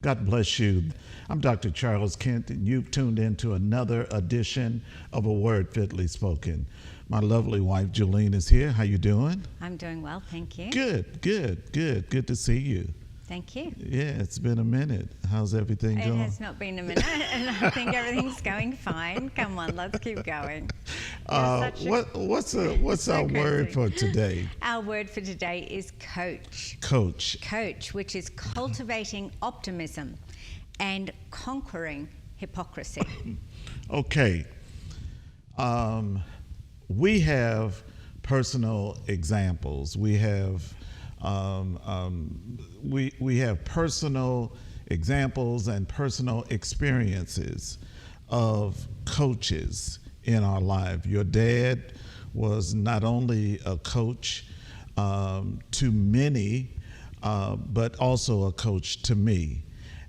God bless you. I'm Dr. Charles Kent, and you've tuned into another edition of A Word Fitly Spoken. My lovely wife, Jolene, is here. How you doing? I'm doing well, thank you. Good to see you. Thank you. Yeah, it's been a minute. How's everything It going? has not been a minute, and I think everything's going fine. Come on, let's keep going. What's so our word crazy. for today? Our word for today is coach. Coach. Coach, which is cultivating optimism and conquering hypocrisy. Okay. We have personal examples. We have we have personal examples and personal experiences of coaches in our life. Your dad was not only a coach to many, but also a coach to me.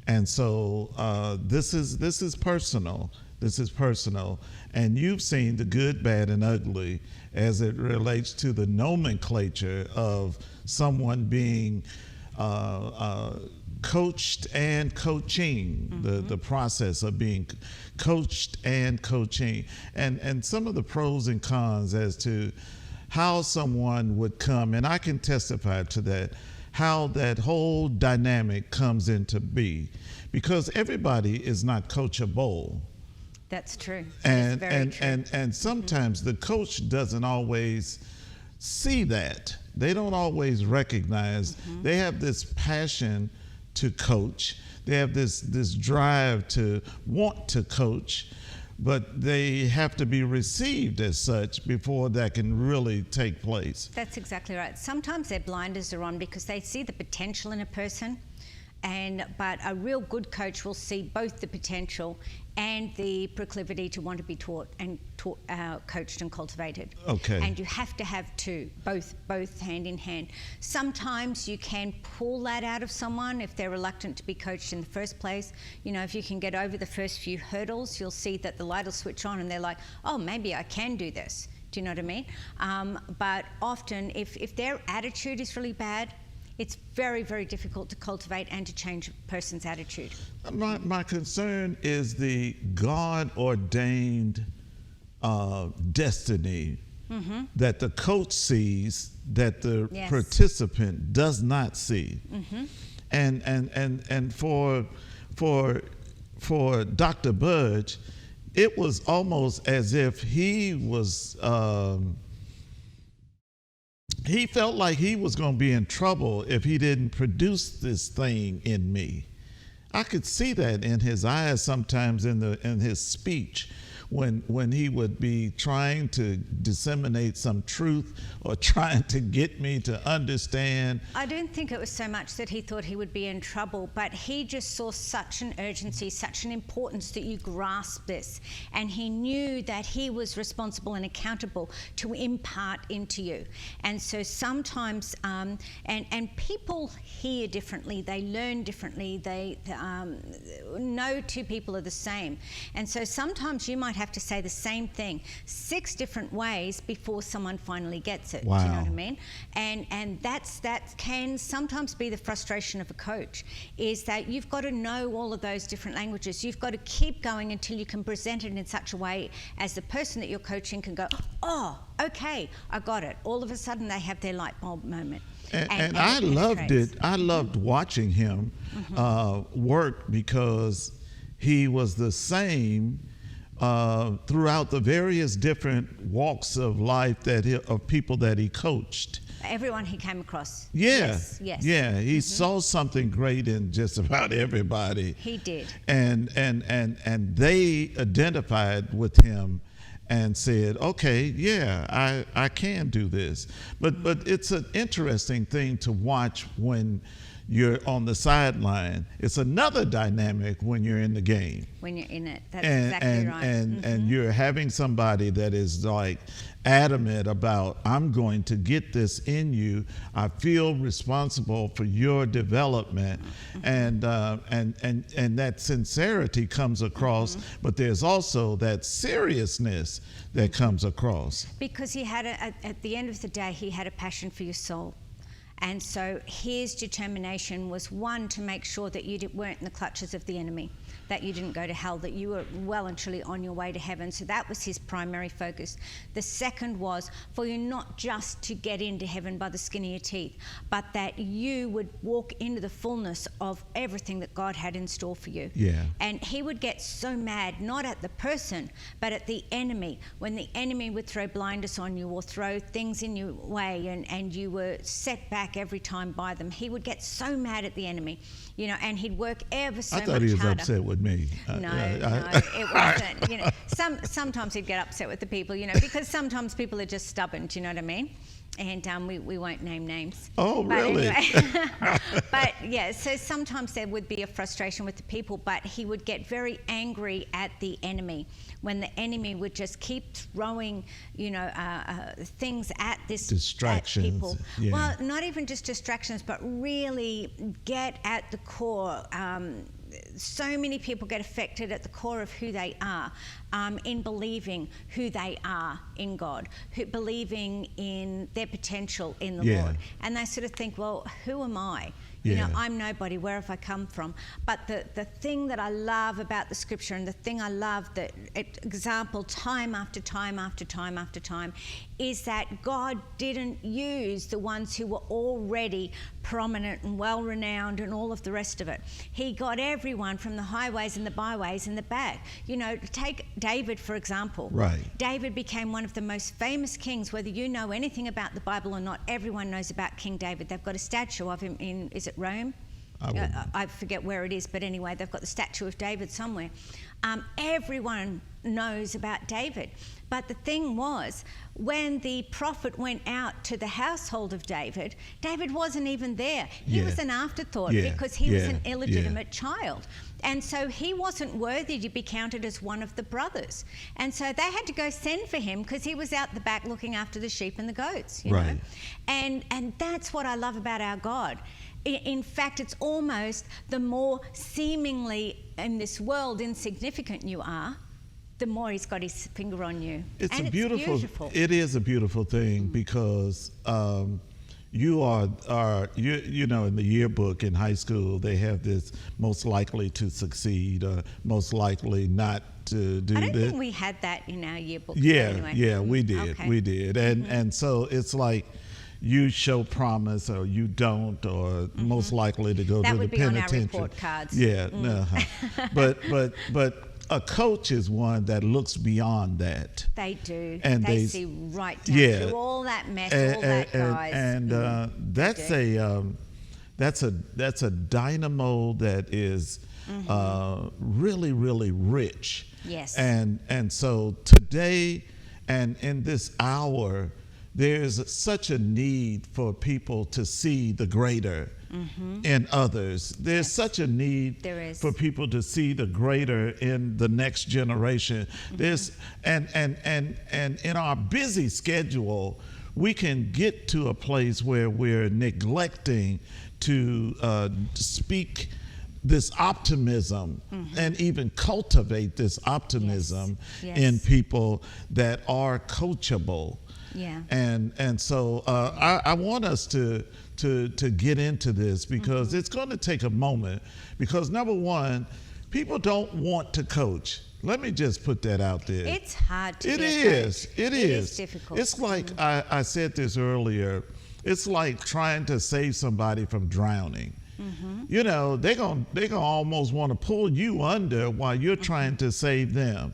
And so this is personal. This is personal. And you've seen the good, bad, and ugly as it relates to the nomenclature of someone being coached and coaching, the process of being coached and coaching, and some of the pros and cons as to how someone would come, and I can testify to that, how that whole dynamic comes into be, because everybody is not coachable. That's true. And That's very true. and sometimes the coach doesn't always see that. They don't always recognize. They have this passion to coach. They have this drive to want to coach, but they have to be received as such before that can really take place. That's exactly right. Sometimes their blinders are on because they see the potential in a person, but a real good coach will see both the potential and the proclivity to want to be coached and cultivated. Okay. And you have to have two, both hand in hand. Sometimes you can pull that out of someone if they're reluctant to be coached in the first place. You know, if you can get over the first few hurdles, you'll see that the light will switch on and they're like, oh, maybe I can do this. Do you know what I mean? But often if their attitude is really bad, it's very, very difficult to cultivate and to change a person's attitude. My concern is the God-ordained destiny that the coach sees that the participant does not see. And for Dr. Budge, it was almost as if he was he felt like he was going to be in trouble if he didn't produce this thing in me. I could see that in his eyes sometimes in his speech when he would be trying to disseminate some truth or trying to get me to understand. I don't think it was so much that he thought he would be in trouble, but he just saw such an urgency, such an importance that you grasp this. And he knew that he was responsible and accountable to impart into you. And so sometimes, and people hear differently, they learn differently, no two people are the same. And so sometimes you might have to say the same thing 6 different ways before someone finally gets it. Wow. Do you know what I mean? And that can sometimes be the frustration of a coach, is that you've got to know all of those different languages. You've got to keep going until you can present it in such a way as the person that you're coaching can go, oh, okay, I got it. All of a sudden they have their light bulb moment. And I loved it. I loved watching him work, because he was the same throughout the various different walks of life of people that he coached. Everyone he came across. Yeah. Yes. Yeah. He saw something great in just about everybody. He did. And they identified with him and said, okay, yeah, I can do this. But it's an interesting thing to watch when you're on the sideline. It's another dynamic when you're in the game. When you're in it, that's exactly right. And you're having somebody that is like adamant about, I'm going to get this in you. I feel responsible for your development, and that sincerity comes across. But there's also that seriousness that comes across. Because he had at the end of the day, he had a passion for your soul. And so his determination was, one, to make sure that you weren't in the clutches of the enemy, that you didn't go to hell, that you were well and truly on your way to heaven. So that was his primary focus. The second was for you not just to get into heaven by the skin of your teeth, but that you would walk into the fullness of everything that God had in store for you. Yeah. And he would get so mad, not at the person, but at the enemy. When the enemy would throw blinders on you or throw things in your way, and you were set back every time by them, he would get so mad at the enemy, you know, and he'd work ever so much harder. I thought he was upset with me. No, it wasn't. You know, sometimes he'd get upset with the people, you know, because sometimes people are just stubborn. Do you know what I mean? And we won't name names. Oh, but really? Anyway. But yeah, so sometimes there would be a frustration with the people, but he would get very angry at the enemy when the enemy would just keep throwing, you know, things at this distractions. At people. Yeah. Well, not even just distractions, but really get at the core. So many people get affected at the core of who they are, in believing who they are in God, believing in their potential in the Lord. And they sort of think, well, who am I? You know, I'm nobody, where have I come from? But the thing that I love about the scripture, and the thing I love, that example time after time after time after time, is that God didn't use the ones who were already prominent and well-renowned and all of the rest of it. He got everyone from the highways and the byways in the back. You know, take David, for example. Right. David became one of the most famous kings. Whether you know anything about the Bible or not, everyone knows about King David. They've got a statue of him in, is it Rome? I forget where it is, but anyway, they've got the statue of David somewhere. Everyone knows about David. But the thing was, when the prophet went out to the household of David, David wasn't even there. He was an afterthought because he was an illegitimate child. And so he wasn't worthy to be counted as one of the brothers. And so they had to go send for him because he was out the back looking after the sheep and the goats, you know. And that's what I love about our God. In fact, it's almost the more seemingly in this world insignificant you are, the more he's got his finger on you. It's and a beautiful. It is a beautiful thing because you are you know, in the yearbook in high school they have this most likely to succeed or most likely not to do this. I don't think we had that in our yearbook. Yeah, anyway. yeah, we did. Okay. We did, and so it's like, you show promise or you don't, or most likely to go to the penitentiary. That would be on our report cards. Yeah, but a coach is one that looks beyond that. They do. And they see right down through all that mess, all that, guys. And that's a dynamo that is really, really rich. Yes. And so today and in this hour, there's such a need for people to see the greater in others. There's such a need for people to see the greater in the next generation. There's and in our busy schedule, we can get to a place where we're neglecting to speak this optimism and even cultivate this optimism in people that are coachable. Yeah. And so I want us to get into this because it's going to take a moment, because number one, people don't want to coach. Let me just put that out there. It's hard to It is. It is difficult. It's like I said this earlier. It's like trying to save somebody from drowning. You know, they're gonna almost want to pull you under while you're trying to save them.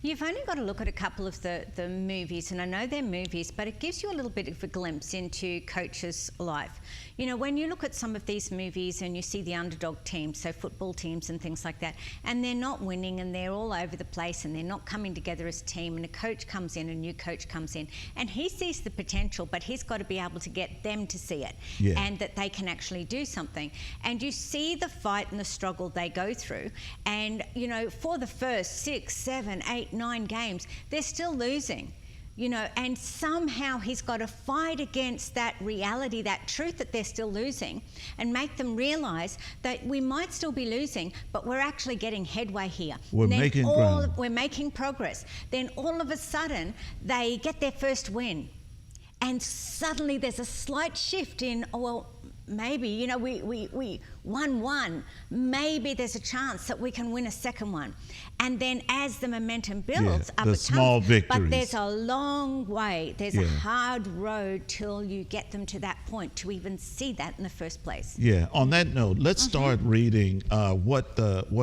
You've only got to look at a couple of the movies, and I know they're movies, but it gives you a little bit of a glimpse into Coach's life. You know, when you look at some of these movies and you see the underdog teams, so football teams and things like that, and they're not winning and they're all over the place and they're not coming together as a team, and a coach comes in, a new coach comes in, and he sees the potential, but he's got to be able to get them to see it and that they can actually do something. And you see the fight and the struggle they go through, and, you know, for the first 6, 7, 8, 9 games, they're still losing, you know, and somehow he's got to fight against that reality, that truth that they're still losing, and make them realize that we might still be losing, but we're actually getting headway here. We're making ground. We're making progress. Then all of a sudden, they get their first win. And suddenly there's a slight shift in, oh, well, maybe, you know, we won one. Maybe there's a chance that we can win a second one. And then as the momentum builds, up the it small comes. victories. But there's a long way. There's a Yeah. hard road till you get them to that point to even see that in the first place. Yeah. On that note, let's start reading what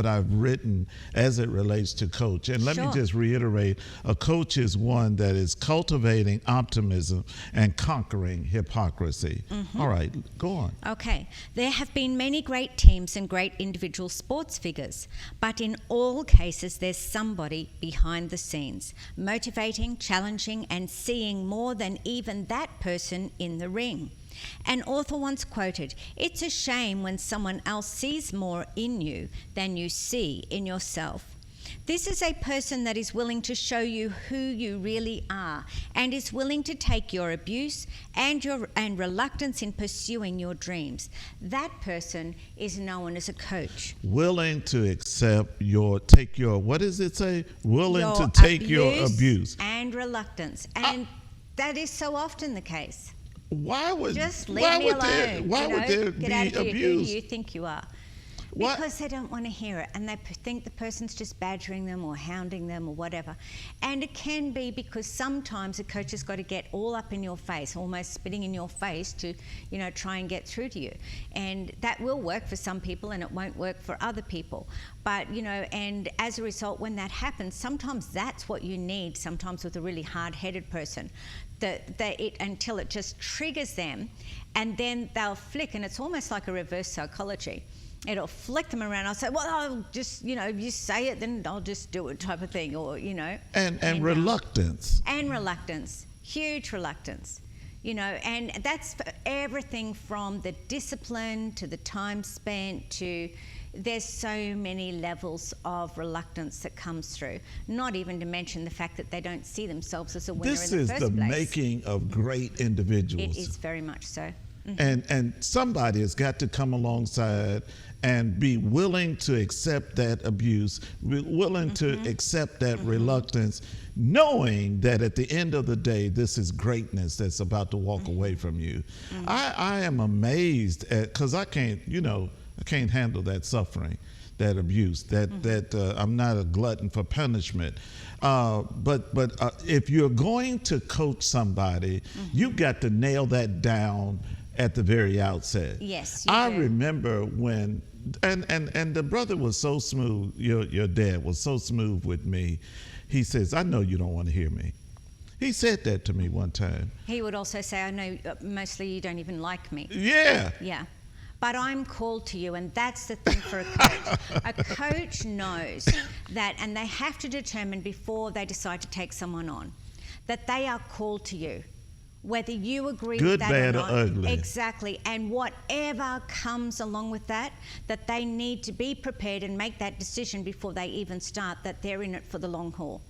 I've written as it relates to coach. And let me Sure. just reiterate: a coach is one that is cultivating optimism and conquering hypocrisy. All right, go on. Okay, there have been many great teams and great individual sports figures, but in all cases there's somebody behind the scenes, motivating, challenging, and seeing more than even that person in the ring. An author once quoted, "It's a shame when someone else sees more in you than you see in yourself." This is a person that is willing to show you who you really are and is willing to take your abuse and reluctance in pursuing your dreams. That person is known as a coach. Willing to accept what does it say? Willing Your to take your abuse. and reluctance. And that is so often the case. Why would Just leave why me would alone. there why you would know? there Get out be of here. Who do abuse? you think you are? What? Because they don't want to hear it, and they think the person's just badgering them or hounding them or whatever. And it can be because sometimes a coach has got to get all up in your face, almost spitting in your face to, you know, try and get through to you. And that will work for some people and it won't work for other people. But, you know, and as a result, when that happens, sometimes that's what you need, sometimes with a really hard-headed person, until it just triggers them, and then they'll flick, and it's almost like a reverse psychology. It'll flick them around. I'll say, well, I'll just, you know, if you say it, then I'll just do it, type of thing, or, you know. And reluctance. And reluctance, huge reluctance, you know, and that's for everything from the discipline to the time spent to, there's so many levels of reluctance that comes through, not even to mention the fact that they don't see themselves as a winner This in the is first the place. making of great individuals. It is very much so. And somebody has got to come alongside and be willing to accept that abuse, be willing to accept that reluctance, knowing that at the end of the day, this is greatness that's about to walk away from you. I am amazed at, because I can't handle that suffering, that abuse, that I'm not a glutton for punishment. But if you're going to coach somebody, you've got to nail that down at the very outset. Yes, I do. remember when, and the brother was so smooth, your dad was so smooth with me. He says, I know you don't want to hear me. He said that to me one time. He would also say, I know mostly you don't even like me. Yeah. Yeah. But I'm called to you, and that's the thing for a coach. A coach knows that, and they have to determine before they decide to take someone on, that they are called to you. Whether you agree Good, with that bad, or or not. ugly. Exactly. And whatever comes along with that they need to be prepared and make that decision before they even start, that they're in it for the long haul.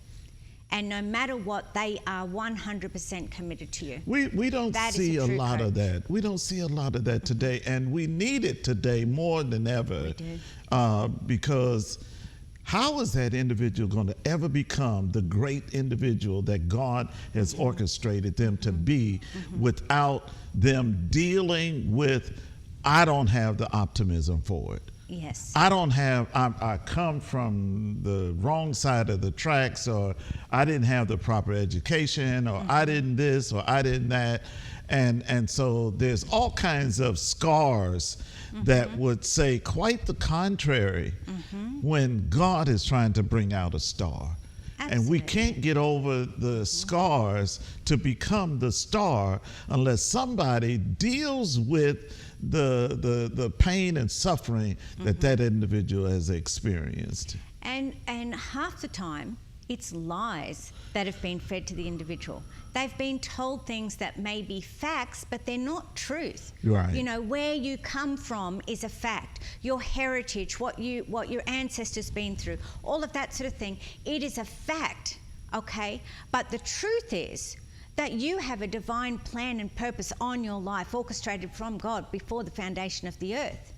And no matter what, they are 100% committed to you. We don't That is see a a true lot of coach. that. We don't see a lot of that today, and we need it today more than ever. We do. Because how is that individual going to ever become the great individual that God has orchestrated them to be without them dealing with, I don't have the optimism for it. Yes. I come from the wrong side of the tracks, or I didn't have the proper education, or I didn't this, or I didn't that. And so there's all kinds of scars that would say quite the contrary when God is trying to bring out a star. And we Absolutely. can't get over the scars to become the star unless somebody deals with the pain and suffering that individual has experienced. And half the time, it's lies that have been fed to the individual. They've been told things that may be facts, but they're not truth. Right. You know, where you come from is a fact. Your heritage, what your ancestors been through, all of that sort of thing, it is a fact, okay? But the truth is that you have a divine plan and purpose on your life, orchestrated from God before the foundation of the earth.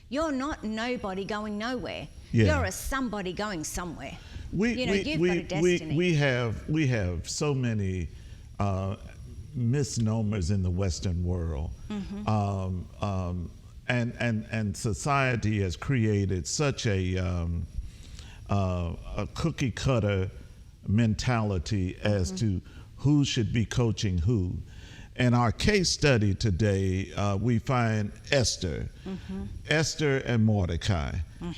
You're not nobody going nowhere. Yeah. You're a somebody going somewhere. You've got a We destiny. have so many misnomers in the Western world. And society has created such a cookie cutter mentality as to who should be coaching who. In our case study today, we find Esther, Esther and Mordecai.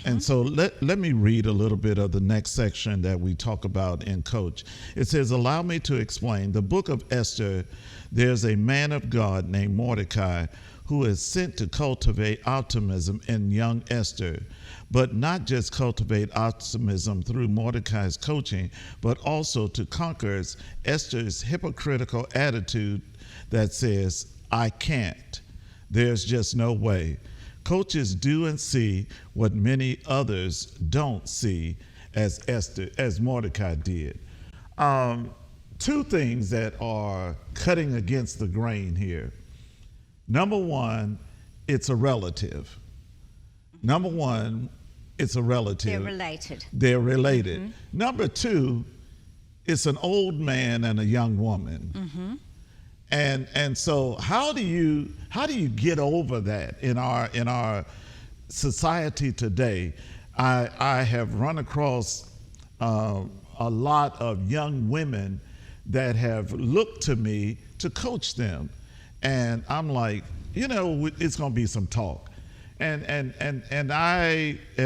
And so let me read a little bit of the next section that we talk about in Coach. It says, allow me to explain. The book of Esther, there's a man of God named Mordecai who is sent to cultivate optimism in young Esther, but not just cultivate optimism through Mordecai's coaching, but also to conquer Esther's hypocritical attitude that says, I can't. There's just no way. Coaches do and see what many others don't see, as Mordecai did. Two things that are cutting against the grain here. Number one, it's a relative. Number one, it's a relative. They're related. They're related. Number two, it's an old man and a young woman. And so how do you get over that in our society today? I have run across a lot of young women that have looked to me to coach them, and I'm like, it's going to be some talk, and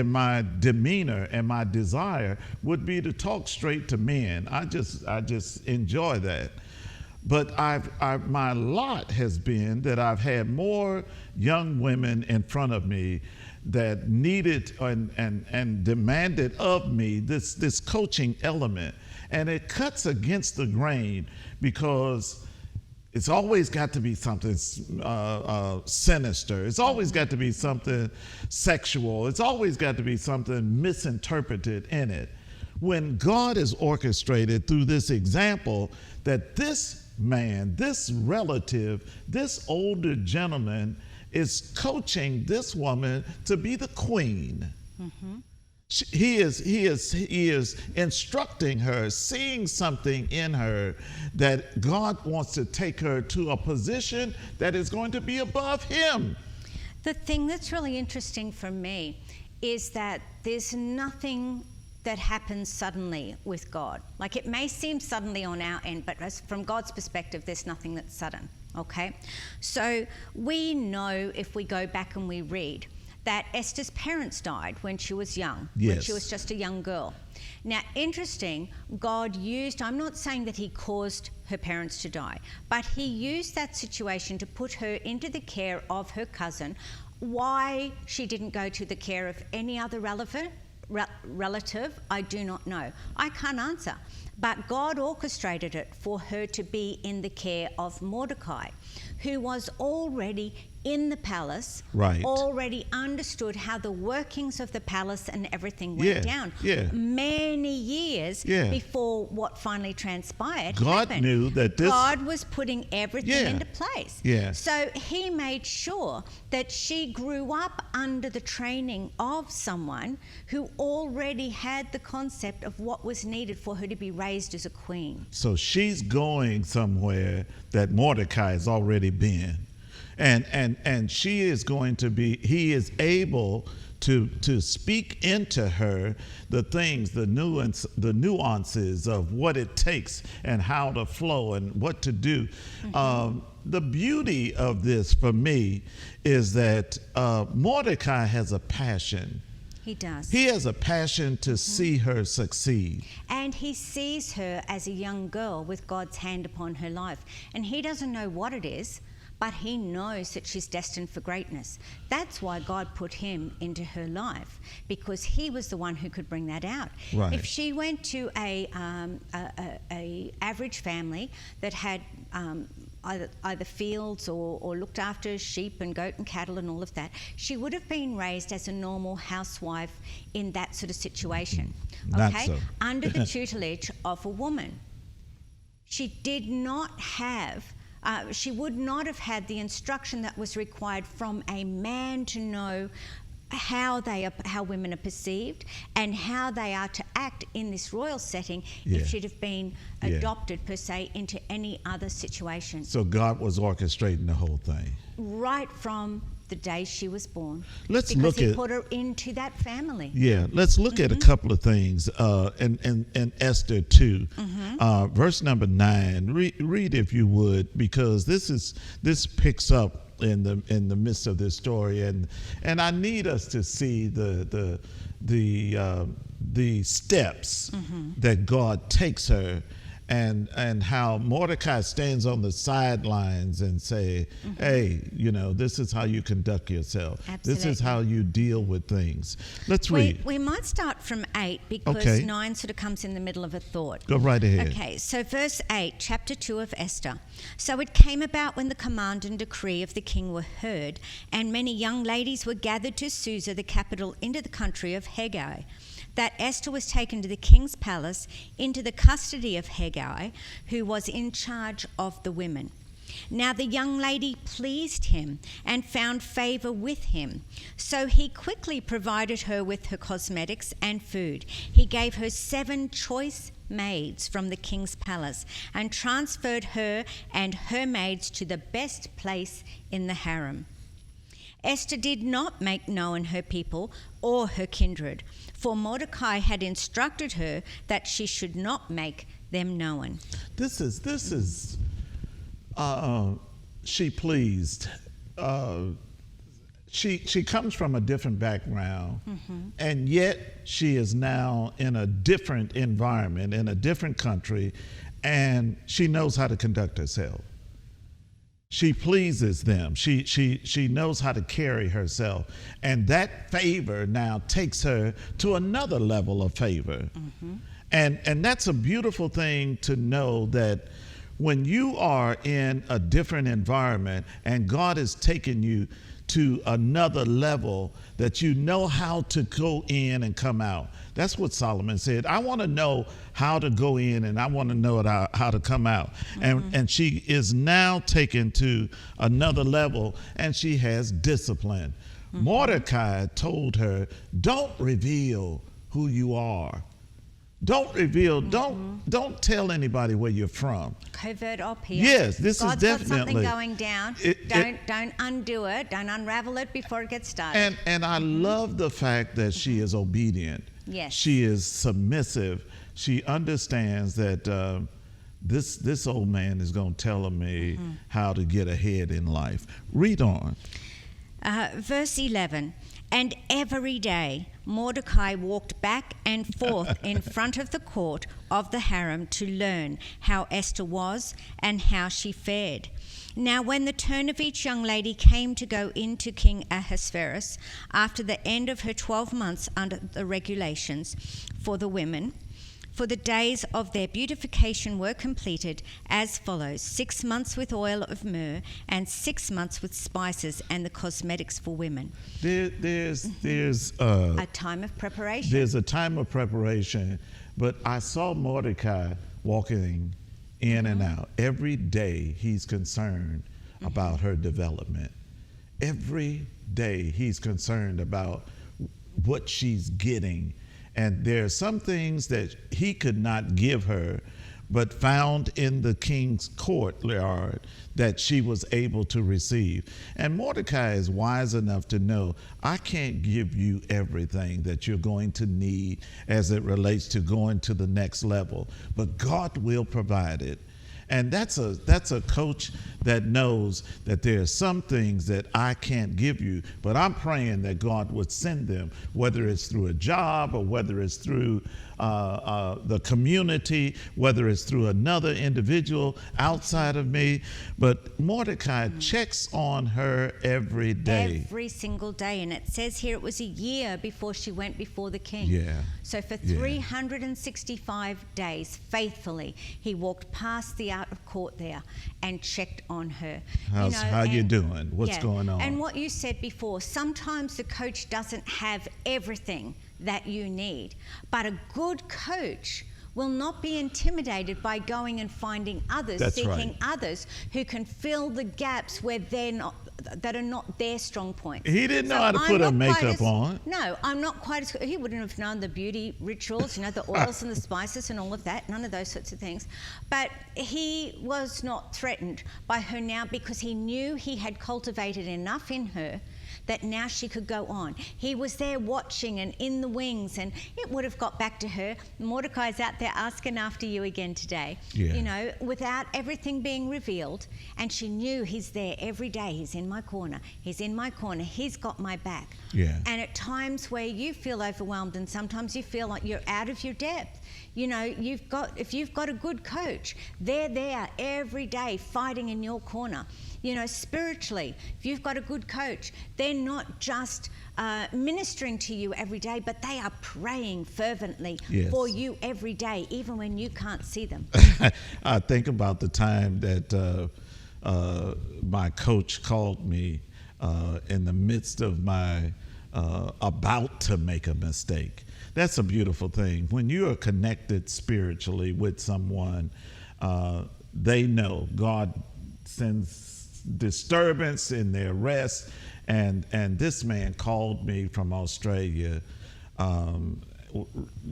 my demeanor and my desire would be to talk straight to men. I just enjoy that. But my lot has been that I've had more young women in front of me that needed and demanded of me this coaching element. And it cuts against the grain because it's always got to be something sinister. It's always got to be something sexual. It's always got to be something misinterpreted in it. When God is orchestrated through this example that this man, this relative, this older gentleman is coaching this woman to be the queen. He is instructing her, seeing something in her that God wants to take her to a position that is going to be above him. The thing that's really interesting for me is that there's nothing that happens suddenly with God. Like, it may seem suddenly on our end, but from God's perspective, there's nothing that's sudden, okay? So we know, if we go back and we read, that Esther's parents died when she was young, when she was just a young girl. Now, interesting, God used, I'm not saying that he caused her parents to die, but he used that situation to put her into the care of her cousin. Why she didn't go to the care of any other relative, I do not know. I can't answer. But God orchestrated it for her to be in the care of Mordecai, who was already in the palace, already understood how the workings of the palace and everything went down. Many years before what finally transpired happened. Knew that God was putting everything into place. So he made sure that she grew up under the training of someone who already had the concept of what was needed for her to be raised as a queen. So she's going somewhere that Mordecai has already been. And she is going to be, he is able to speak into her the things, the nuances of what it takes and how to flow and what to do. The beauty of this for me is that Mordecai has a passion. He does. He has a passion to see her succeed. And he sees her as a young girl with God's hand upon her life. And he doesn't know what it is, but he knows that she's destined for greatness. That's why God put him into her life, because he was the one who could bring that out. If she went to a average family that had either fields or looked after sheep and goat and cattle and all of that, she would have been raised as a normal housewife in that sort of situation, under the tutelage of a woman. She did not have she would not have had the instruction that was required from a man to know how women are perceived and how they are to act in this royal setting if she'd have been adopted per se into any other situation. So God was orchestrating the whole thing. Right from the day she was born. Let's because look he at put her into that family. Yeah, let's look at a couple of things in Esther 2, verse number 9. Read if you would, because this picks up in the midst of this story, and I need us to see the steps that God takes her. And how Mordecai stands on the sidelines and say, hey, this is how you conduct yourself. Absolutely. This is how you deal with things. Let's read. We might start from 8 because 9 sort of comes in the middle of a thought. Go right ahead. Okay, so verse 8, chapter 2 of Esther. So it came about when the command and decree of the king were heard, and many young ladies were gathered to Susa, the capital, into the country of Haggai, that Esther was taken to the king's palace into the custody of Haggai, who was in charge of the women. Now the young lady pleased him and found favor with him, so he quickly provided her with her cosmetics and food. He gave her 7 choice maids from the king's palace and transferred her and her maids to the best place in the harem. Esther did not make known her people or her kindred, for Mordecai had instructed her that she should not make them known. This is she pleased. She comes from a different background, and yet she is now in a different environment, in a different country, and she knows how to conduct herself. She pleases them. She knows how to carry herself. And that favor now takes her to another level of favor. And that's a beautiful thing to know, that when you are in a different environment and God has taken you to another level, that you know how to go in and come out. That's what Solomon said. I want to know how to go in, and I want to know how to come out. And she is now taken to another level, and she has discipline. Mordecai told her, don't reveal who you are. Don't reveal, don't tell anybody where you're from. Covert op here. Yes, this God's is definitely. got something going down. Don't undo it. Don't unravel it before it gets started. And I love the fact that she is obedient. Yes. She is submissive. She understands that this old man is going to tell me how to get ahead in life. Read on. Verse 11. And every day Mordecai walked back and forth in front of the court of the harem to learn how Esther was and how she fared. Now when the turn of each young lady came to go into King Ahasuerus, after the end of her 12 months under the regulations for the women, for the days of their beautification were completed as follows: 6 months with oil of myrrh, and 6 months with spices and the cosmetics for women. There's a time of preparation. There's a time of preparation, but I saw Mordecai walking in and out. Every day he's concerned about her development. Every day he's concerned about what she's getting. And there are some things that he could not give her, but found in the king's courtyard that she was able to receive. And Mordecai is wise enough to know, I can't give you everything that you're going to need as it relates to going to the next level, but God will provide it. And that's a coach that knows that there are some things that I can't give you, but I'm praying that God would send them, whether it's through a job or whether it's through the community, whether it's through another individual outside of me. But Mordecai checks on her every day. Every single day. And it says here it was a year before she went before the king. Yeah. So for 365 days, faithfully, he walked past the out of court there and checked on her. How you doing? What's going on? And what you said before, sometimes the coach doesn't have everything that you need, but a good coach will not be intimidated by going and finding others, That's seeking right. others who can fill the gaps where they're not, that are not their strong points. He didn't know So how to I'm put her not quite makeup as- on. No, I'm not quite as. He wouldn't have known the beauty rituals, the oils and the spices and all of that, none of those sorts of things. But he was not threatened by her now because he knew he had cultivated enough in her that now she could go on. He was there watching and in the wings, and it would have got back to her. Mordecai's out there asking after you again today, Yeah. without everything being revealed. And she knew he's there every day. He's in my corner. He's in my corner. He's got my back. Yeah. And at times where you feel overwhelmed and sometimes you feel like you're out of your depth, if you've got a good coach, they're there every day fighting in your corner. Spiritually, if you've got a good coach, they're not just ministering to you every day, but they are praying fervently Yes. for you every day, even when you can't see them. I think about the time that my coach called me in the midst of my about to make a mistake. That's a beautiful thing. When you are connected spiritually with someone, they know God sends disturbance in their rest. And this man called me from Australia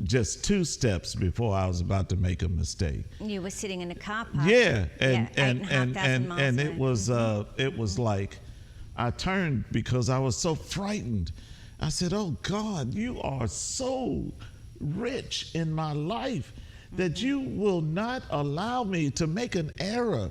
just 2 steps before I was about to make a mistake. You were sitting in a car park. Yeah, Yeah, 8,500 miles and away. it was like I turned because I was so frightened. I said, "Oh God, you are so rich in my life that you will not allow me to make an error.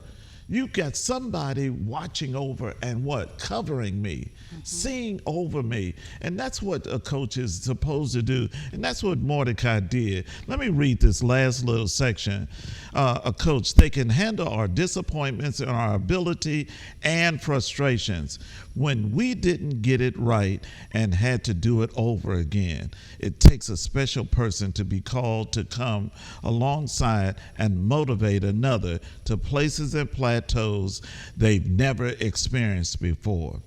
You've got somebody watching over and covering me, seeing over me." And that's what a coach is supposed to do. And that's what Mordecai did. Let me read this last little section. A coach, they can handle our disappointments and our ability and frustrations. When we didn't get it right and had to do it over again, it takes a special person to be called to come alongside and motivate another to places and plateaus they've never experienced before.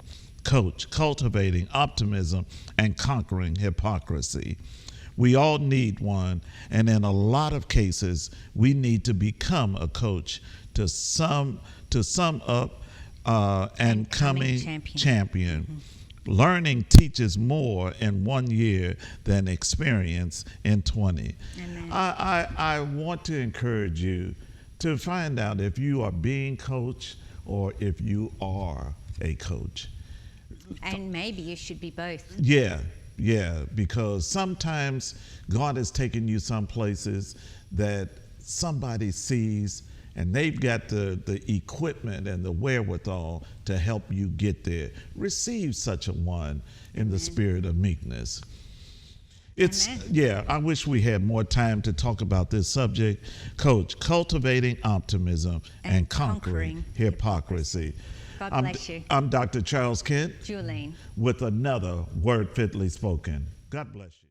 Coach, cultivating optimism and conquering hypocrisy. We all need one, and in a lot of cases, we need to become a coach to sum up and coming champion. Learning teaches more in 1 year than experience in 20. Amen. I want to encourage you to find out if you are being coached or if you are a coach. And maybe you should be both. Yeah, because sometimes God has taken you some places that somebody sees and they've got the equipment and the wherewithal to help you get there. Receive such a one in the spirit of meekness. I wish we had more time to talk about this subject. Coach, cultivating optimism and conquering hypocrisy. God bless you. I'm Dr. Charles Kent Julene. with another Word Fitly Spoken. God bless you.